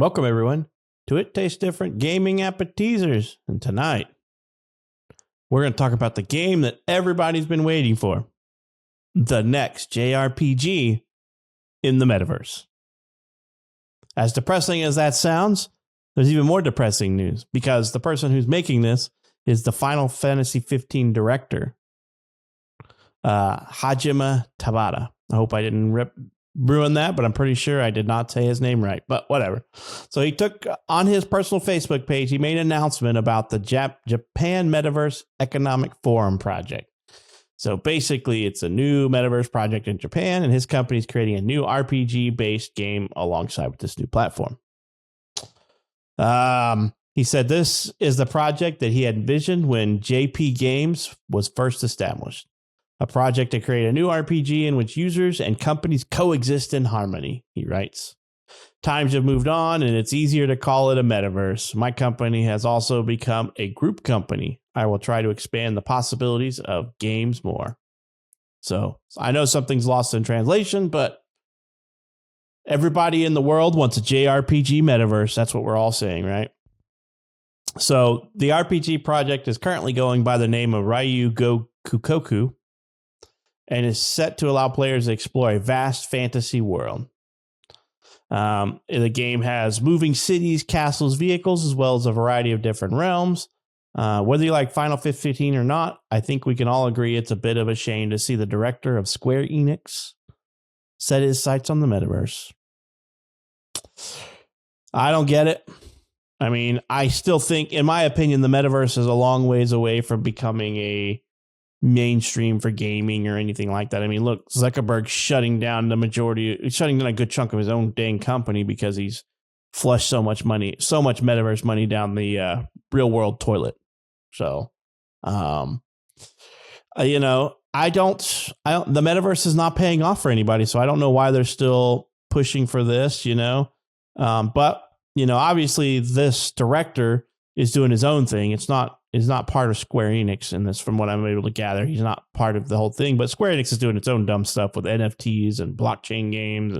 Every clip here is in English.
Welcome, everyone, to It Tastes Different Gaming Appetizers. And tonight, we're going to talk about the game that everybody's been waiting for. The next JRPG in the Metaverse. As depressing as that sounds, there's even more depressing news because the person who's making this is the Final Fantasy 15 director, Hajime Tabata. I hope I didn't ruin that, but I'm pretty sure I did not say his name right, but whatever. So he took on his personal Facebook page, he made an announcement about the Japan Metaverse Economic Forum project. So basically it's a new Metaverse project in Japan, and his company is creating a new RPG based game alongside with this new platform. He said this is the project that he had envisioned when JP Games was first established. A project to create a new RPG in which users and companies coexist in harmony, he writes. Times have moved on, and it's easier to call it a metaverse. My company has also become a group company. I will try to expand the possibilities of games more. So I know something's lost in translation, but everybody in the world wants a JRPG metaverse. That's what we're all saying, right? So the RPG project is currently going by the name of Ryu Go Kukoku, and is set to allow players to explore a vast fantasy world. The game has moving cities, castles, vehicles, as well as a variety of different realms. Whether you like Final 15 or not, I think we can all agree it's a bit of a shame to see the director of Square Enix set his sights on the metaverse. I don't get it. I mean, I still think, in my opinion, the metaverse is a long ways away from becoming a mainstream for gaming or anything like that. I mean, look, Zuckerberg shutting down a good chunk of his own dang company because he's flushed so much metaverse money down the real world toilet. So, the metaverse is not paying off for anybody. So I don't know why they're still pushing for this, but obviously this director is doing his own thing. It's not part of Square Enix in this, from what I'm able to gather. He's not part of the whole thing, but Square Enix is doing its own dumb stuff with NFTs and blockchain games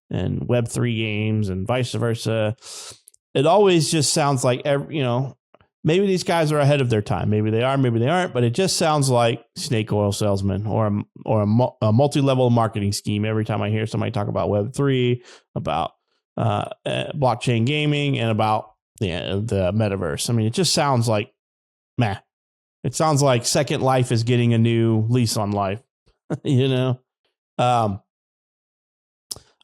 and Web3 games and vice versa. It always just sounds like, maybe these guys are ahead of their time. Maybe they are, maybe they aren't, but it just sounds like snake oil salesman or a multi-level marketing scheme every time I hear somebody talk about Web3, about blockchain gaming, and about the metaverse. I mean, it just sounds like, meh. It sounds like Second Life is getting a new lease on life, But I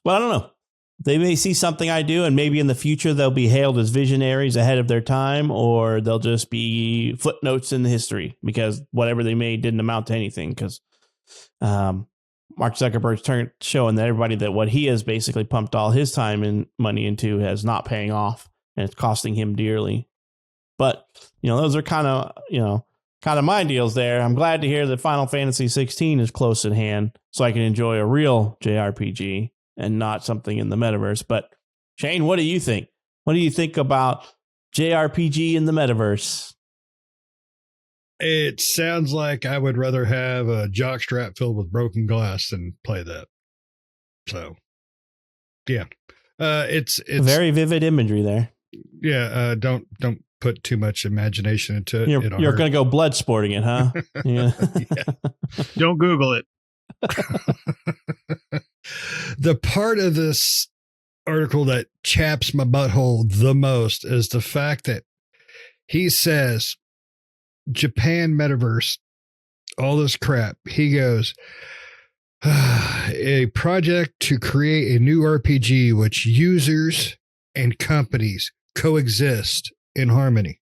don't know. They may see something I do, and maybe in the future they'll be hailed as visionaries ahead of their time, or they'll just be footnotes in the history because whatever they made didn't amount to anything. Because Mark Zuckerberg's showing that everybody that what he has basically pumped all his time and money into is not paying off, and it's costing him dearly. But, those are kind of my deals there. I'm glad to hear that Final Fantasy 16 is close at hand so I can enjoy a real JRPG and not something in the metaverse. But Shane, what do you think? What do you think about JRPG in the metaverse? It sounds like I would rather have a jockstrap filled with broken glass than play that. So, yeah, it's very vivid imagery there. Yeah, don't put too much imagination into it. You're going to go blood sporting it, huh? Yeah. Yeah. Don't Google it. The part of this article that chaps my butthole the most is the fact that he says Japan Metaverse, all this crap. He goes, a project to create a new RPG which users and companies coexist in harmony.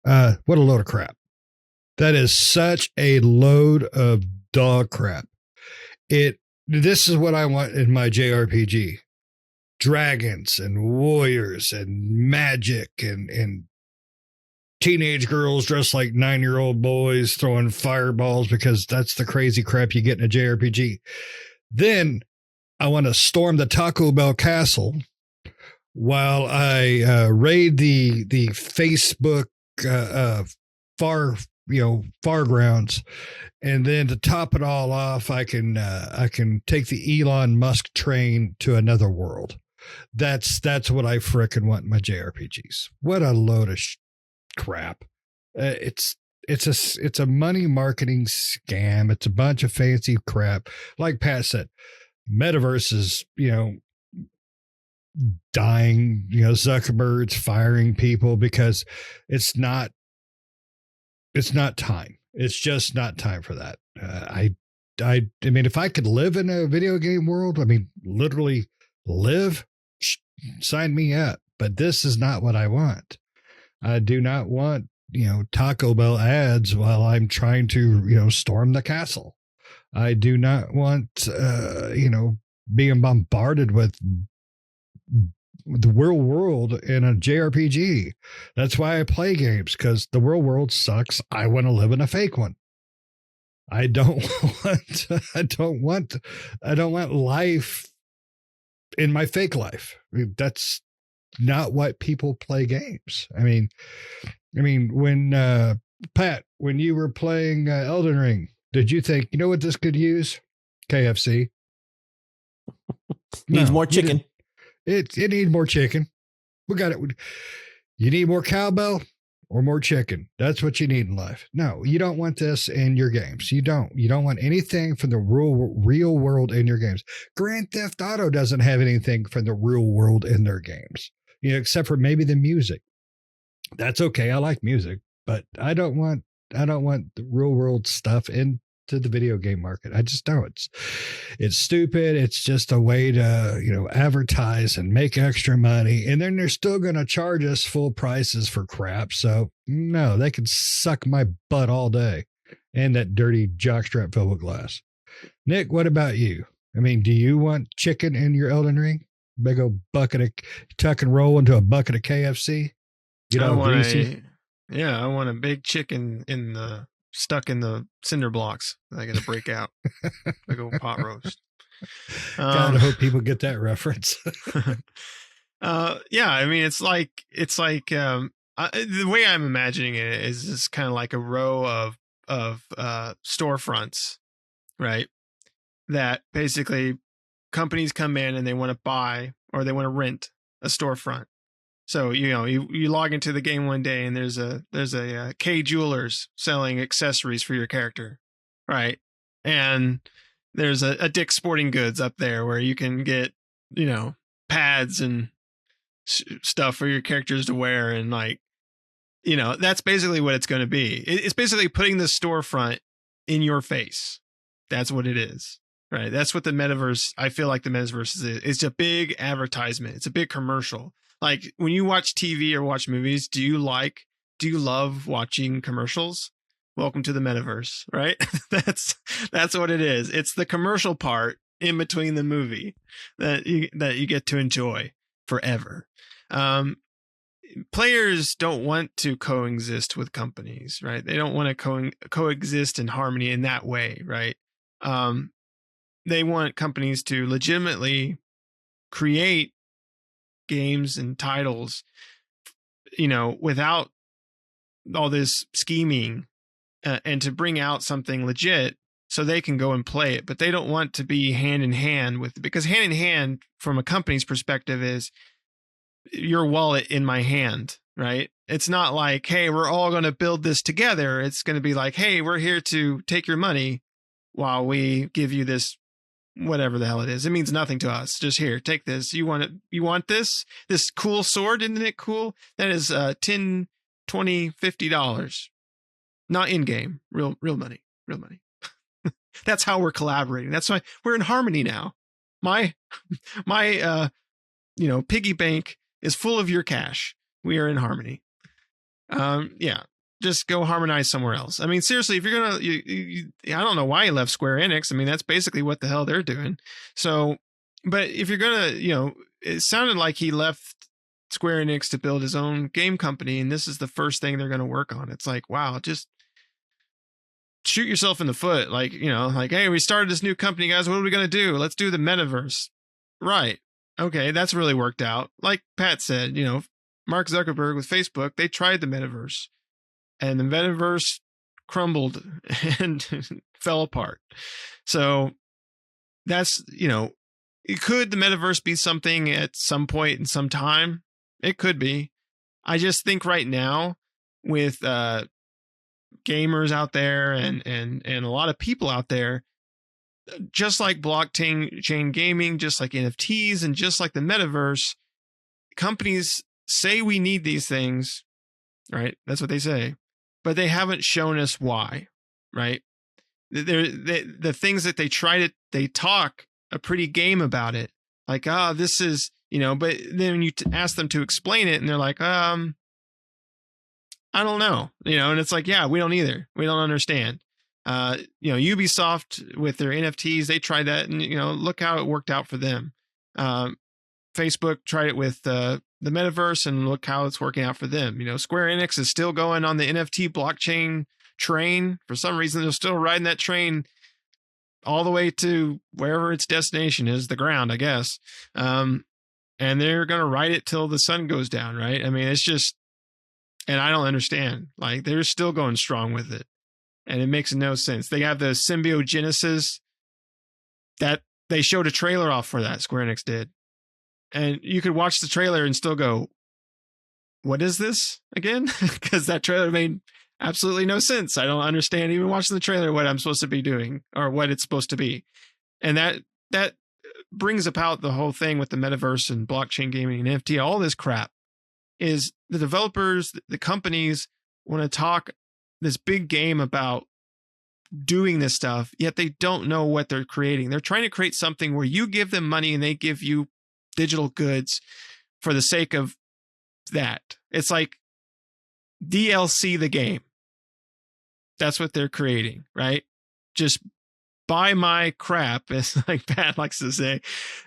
What a load of crap. That is such a load of dog crap. This is what I want in my JRPG. Dragons and warriors and magic and teenage girls dressed like 9-year-old boys throwing fireballs because that's the crazy crap you get in a JRPG. Then I want to storm the Taco Bell castle while I raid the Facebook far grounds, and then to top it all off, I can take the Elon Musk train to another world. That's what I frickin' want in my JRPGs. What a load of crap. It's a money marketing scam. It's a bunch of fancy crap. Like Pat said, Metaverse is, dying, Zuckerberg's firing people because it's not time. It's just not time for that. I mean, if I could live in a video game world, I mean, literally live, sign me up. But this is not what I want. I do not want, Taco Bell ads while I'm trying to, storm the castle. I do not want, being bombarded with the real world in a JRPG. That's why I play games, because the real world sucks. I want to live in a fake one. I don't want life in my fake life. I mean, that's not what people play games. I mean, when Pat, when you were playing Elden Ring, did you think, you know what this could use? KFC. Needs more chicken. It needs more chicken. We got it. You need more cowbell or more chicken. That's what you need in life. No, you don't want this in your games. You don't want anything from the real world in your games. Grand Theft Auto doesn't have anything from the real world in their games, except for maybe the music. That's okay. I like music, but I don't want the real world stuff into the video game market. I just don't. It's stupid. It's just a way to, advertise and make extra money. And then they're still going to charge us full prices for crap. So no, they can suck my butt all day. And that dirty jockstrap fiberglass. Nick, what about you? I mean, do you want chicken in your Elden Ring? Big old bucket of tuck and roll into a bucket of KFC? I want a big chicken stuck in the cinder blocks. I got to break out. Big old pot roast. God, I hope people get that reference. Yeah, I mean, it's like the way I'm imagining it is just kind of like a row of storefronts, right? That basically companies come in and they want to buy or they want to rent a storefront. So, you log into the game one day and there's a K Jewelers selling accessories for your character, right? And there's a Dick's Sporting Goods up there where you can get, pads and stuff for your characters to wear. And that's basically what it's going to be. It's basically putting the storefront in your face. That's what it is, right? That's what the metaverse, I feel like the metaverse is. It's a big advertisement. It's a big commercial. Like when you watch TV or watch movies, do you love watching commercials? Welcome to the metaverse, right? That's what it is. It's the commercial part in between the movie that you get to enjoy forever. Players don't want to coexist with companies, right? They don't want to coexist in harmony in that way, right? They want companies to legitimately create games and titles, without all this scheming, and to bring out something legit so they can go and play it. But they don't want to be hand in hand because hand in hand from a company's perspective is your wallet in my hand, right? It's not like, hey, we're all going to build this together. It's going to be like, hey, we're here to take your money while we give you this, whatever the hell it is. It means nothing to us. Just here, take this. You want it? You want this cool sword? Isn't it cool? That is $10, $20, $50. Not in game. Real money. That's how we're collaborating. That's why we're in harmony now. My piggy bank is full of your cash. We are in harmony. Yeah. Just go harmonize somewhere else. I mean, seriously, if you're going to, I don't know why he left Square Enix. I mean, that's basically what the hell they're doing. So, but if you're going to, it sounded like he left Square Enix to build his own game company. And this is the first thing they're going to work on. It's like, wow, just shoot yourself in the foot. Like, hey, we started this new company, guys. What are we going to do? Let's do the metaverse. Right. Okay. That's really worked out. Like Pat said, Mark Zuckerberg with Facebook, they tried the metaverse. And the metaverse crumbled and fell apart. So that's, Could the metaverse be something at some point in some time? It could be. I just think right now with gamers out there and a lot of people out there, just like blockchain gaming, just like NFTs, and just like the metaverse, companies say we need these things, right? That's what they say, but they haven't shown us why, right? The things that they talk a pretty game about it, like, this is, but then when you ask them to explain it, and they're like, I don't know, and it's like, yeah, we don't either. We don't understand. Ubisoft with their NFTs, they tried that, and look how it worked out for them. Facebook tried it with the metaverse, and look how it's working out for them. Square Enix is still going on the NFT blockchain train. For some reason, they're still riding that train all the way to wherever its destination is, the ground, I guess. And they're going to ride it till the sun goes down, right? I mean, it's just, and I don't understand. Like, they're still going strong with it, and it makes no sense. They have the symbiogenesis that they showed a trailer off for that, Square Enix did. And you could watch the trailer and still go, what is this again? Because that trailer made absolutely no sense. I don't understand, even watching the trailer, what I'm supposed to be doing or what it's supposed to be. And that brings about the whole thing with the metaverse and blockchain gaming and NFT, all this crap, is the developers, the companies want to talk this big game about doing this stuff, yet they don't know what they're creating. They're trying to create something where you give them money and they give you digital goods for the sake of that. It's like DLC the game. That's what they're creating, right? Just buy my crap, as like Pat likes to say.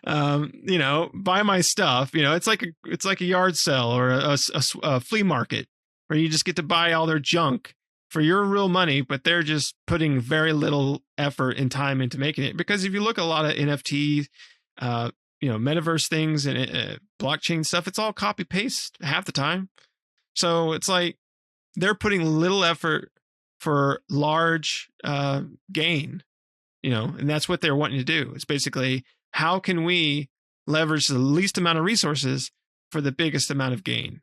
Buy my stuff. It's like a yard sale or a flea market where you just get to buy all their junk for your real money, but they're just putting very little effort and time into making it. Because if you look at a lot of NFT, metaverse things and blockchain stuff, it's all copy paste half the time. So it's like they're putting little effort for large gain, and that's what they're wanting to do. It's basically, how can we leverage the least amount of resources for the biggest amount of gain?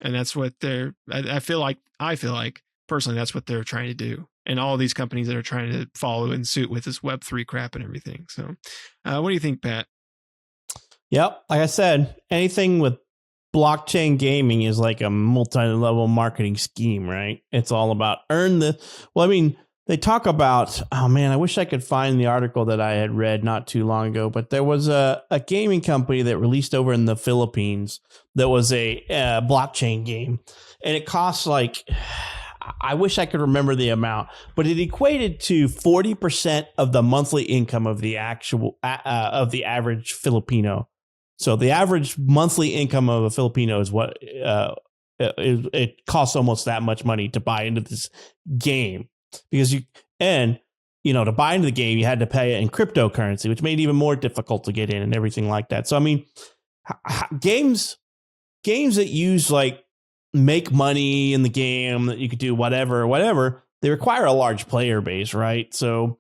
And that's what I feel like personally, that's what they're trying to do. And all these companies that are trying to follow in suit with this Web3 crap and everything. So what do you think, Pat? Yep. Like I said, anything with blockchain gaming is like a multi-level marketing scheme, right? It's all about they talk about, oh man, I wish I could find the article that I had read not too long ago, but there was a gaming company that released over in the Philippines that was a blockchain game. And it costs like, I wish I could remember the amount, but it equated to 40% of the monthly income of the average Filipino. So the average monthly income of a Filipino is what it costs almost that much money to buy into this game, because to buy into the game, you had to pay it in cryptocurrency, which made it even more difficult to get in and everything like that. So, I mean, games that use like make money in the game, that you could do whatever, they require a large player base, right? So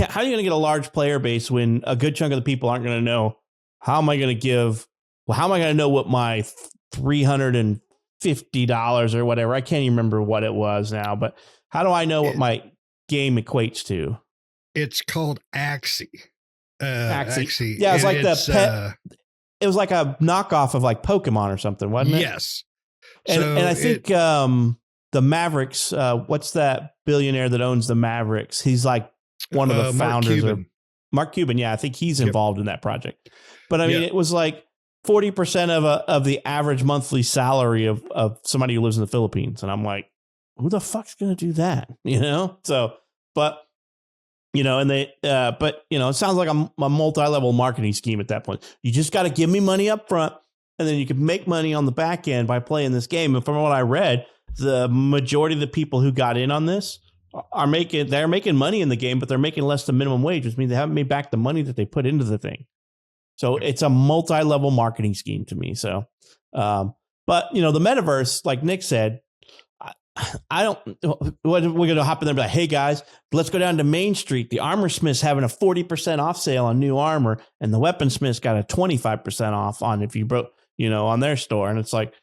how are you going to get a large player base when a good chunk of the people aren't going to know, how am I going to know what my $350 or whatever, I can't even remember what it was now, but how do I know what my game equates to? It's called Axie. Axie. Yeah, it's like it was like a knockoff of like Pokemon or something, wasn't it? Yes. And I think the Mavericks, what's that billionaire that owns the Mavericks? He's like one of the founders of Mark Cuban. Yeah, I think he's involved in that project. But I mean, it was like 40% of the average monthly salary of somebody who lives in the Philippines. And I'm like, who the fuck's going to do that? So, but, it sounds like a multi-level marketing scheme at that point. You just got to give me money up front, and then you can make money on the back end by playing this game. And from what I read, the majority of the people who got in on this they're making money in the game, but they're making less than minimum wage, which means they haven't made back the money that they put into the thing. So it's a multi-level marketing scheme to me. So, but the metaverse, like Nick said, I don't. We're going to hop in there and be like, hey guys, let's go down to Main Street. The armor smith's having a 40% off sale on new armor, and the weaponsmith's got a 25% off on if you broke, on their store. And it's like,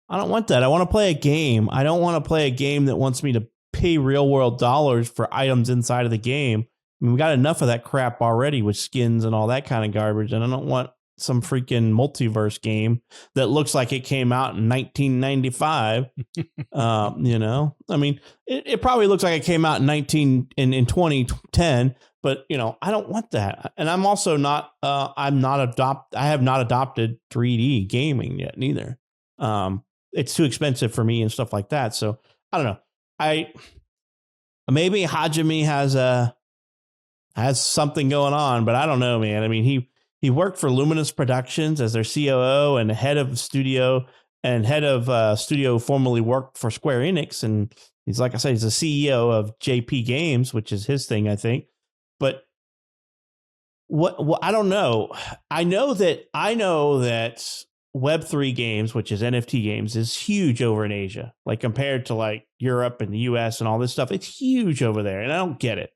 I don't want that. I want to play a game. I don't want to play a game that wants me to pay real world dollars for items inside of the game. I mean, we got enough of that crap already with skins and all that kind of garbage, and I don't want some freaking multiverse game that looks like it came out in 1995. I mean, it probably looks like it came out in 2010, but I don't want that. And I'm also not, I have not adopted 3D gaming yet neither. It's too expensive for me and stuff like that. So I don't know. Maybe Hajime has something going on, but I don't know, man. I mean, he worked for Luminous Productions as their COO and head of studio formerly worked for Square Enix. And he's, like I said, he's the CEO of JP Games, which is his thing, I think. But what I don't know. I know that Web3 games, which is NFT games, is huge over in Asia, like compared to like Europe and the US and all this stuff. It's huge over there. And I don't get it.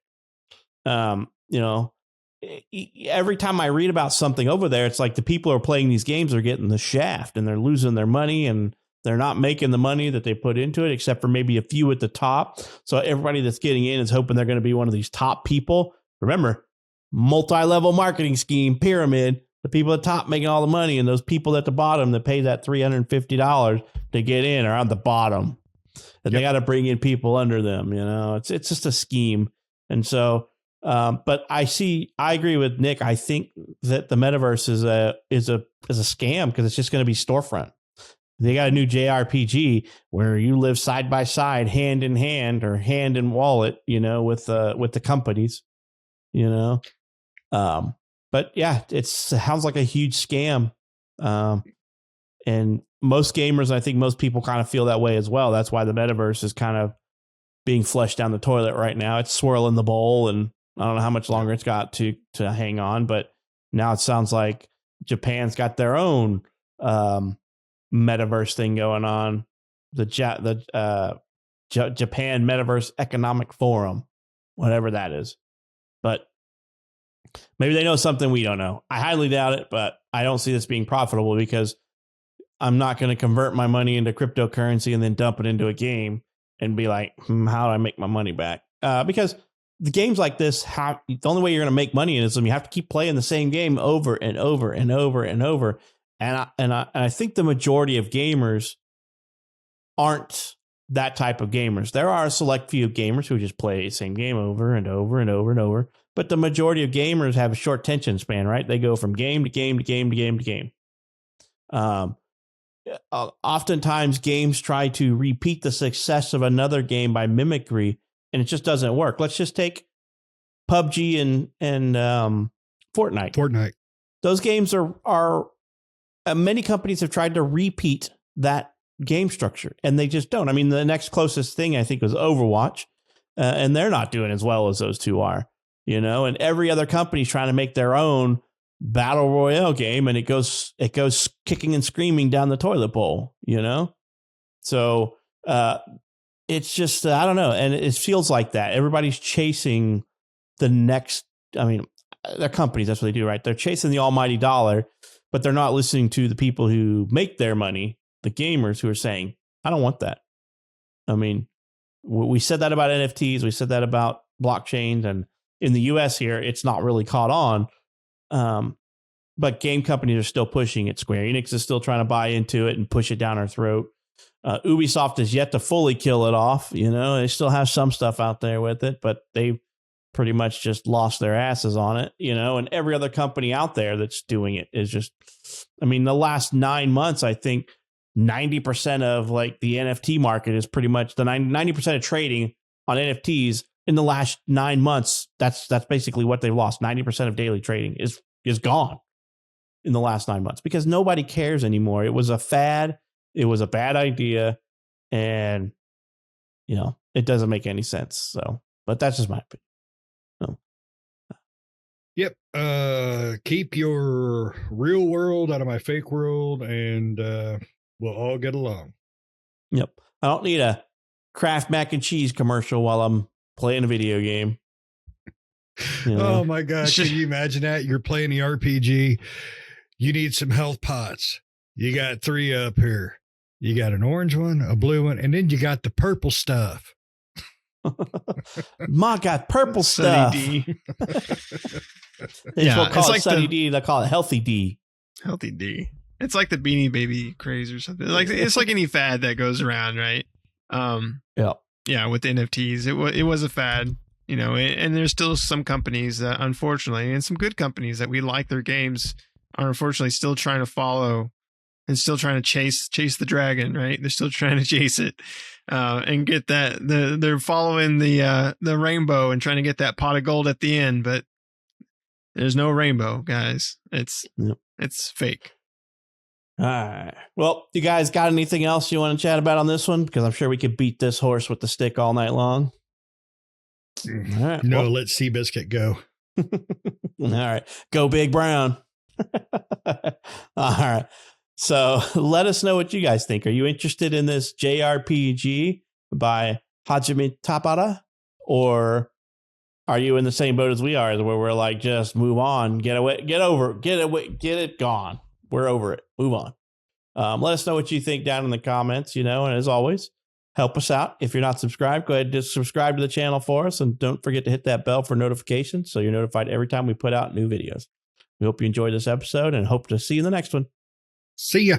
Every time I read about something over there, it's like the people who are playing these games are getting the shaft and they're losing their money and they're not making the money that they put into it, except for maybe a few at the top. So everybody that's getting in is hoping they're going to be one of these top people. Remember, multi-level marketing scheme, pyramid, the people at the top making all the money, and those people at the bottom that pay that $350 to get in are on the bottom. And They got to bring in people under them. It's just a scheme. And so, but I agree with Nick. I think that the metaverse is a scam because it's just going to be storefront. They got a new JRPG where you live side by side, hand in hand or hand in wallet, with the companies, But yeah, it sounds like a huge scam. And most gamers, I think most people kind of feel that way as well. That's why the metaverse is kind of being flushed down the toilet right now. It's swirling the bowl, and I don't know how much longer it's got to hang on, but now it sounds like Japan's got their own metaverse thing going on. The Japan Metaverse Economic Forum, whatever that is. But maybe they know something we don't know. I highly doubt it, but I don't see this being profitable because I'm not going to convert my money into cryptocurrency and then dump it into a game and be like, how do I make my money back? Because the games like this, the only way you're going to make money in is you have to keep playing the same game over and over and over and over. And I think the majority of gamers aren't that type of gamers. There are a select few gamers who just play the same game over and over and over and over. But the majority of gamers have a short attention span, right? They go from game to game to game to game to game. Oftentimes, games try to repeat the success of another game by mimicry, and it just doesn't work. Let's just take PUBG and Fortnite. Those games are many companies have tried to repeat that game structure, and they just don't. I mean, the next closest thing I think was Overwatch, and they're not doing as well as those two are. And every other company's trying to make their own battle royale game, and it goes kicking and screaming down the toilet bowl. So it's just I don't know, and it feels like that everybody's chasing the next. I mean, they're companies, that's what they do, right? They're chasing the almighty dollar, but they're not listening to the people who make their money, the gamers who are saying, I don't want that. I mean, we said that about NFTs, we said that about blockchains, and in the US here, it's not really caught on. But game companies are still pushing it. Square Enix is still trying to buy into it and push it down our throat. Ubisoft is yet to fully kill it off. They still have some stuff out there with it, but they pretty much just lost their asses on it, and every other company out there that's doing it is just, I mean, the last 9 months, I think 90% of like the NFT market is pretty much the 90% of trading on NFTs in the last 9 months. That's basically what they've lost. 90% of daily trading is gone in the last 9 months because nobody cares anymore. It was a fad. It was a bad idea. And, it doesn't make any sense. So, but that's just my opinion. Yep. Keep your real world out of my fake world, and we'll all get along. Yep. I don't need a Kraft mac and cheese commercial while I'm playing a video game. You know? Oh my God. Can you imagine that? You're playing the RPG. You need some health pots. You got 3 up here. You got an orange one, a blue one, and then you got the purple stuff. Ma got purple stuff. D. They will call it Sunny D. They call it Healthy D. Healthy D. It's like the Beanie Baby craze or something. Like it's like any fad that goes around, right? Yeah, with NFTs, it was a fad, you know. And there's still some companies that, unfortunately, and some good companies that we like their games, are unfortunately still trying to follow and still trying to chase the dragon, right? They're still trying to chase it and get that. They're following the rainbow and trying to get that pot of gold at the end, but there's no rainbow, guys. It's fake. All right. Well, you guys got anything else you want to chat about on this one? Because I'm sure we could beat this horse with the stick all night long. All right. No, well, let Seabiscuit go. All right. Go Big Brown. All right. So let us know what you guys think. Are you interested in this JRPG by Hajime Tabata? Or are you in the same boat as we are, where we're like, just move on, get it gone. We're over it. Move on. Let us know what you think down in the comments, and as always, help us out. If you're not subscribed, go ahead and just subscribe to the channel for us. And don't forget to hit that bell for notifications so you're notified every time we put out new videos. We hope you enjoyed this episode and hope to see you in the next one. See ya.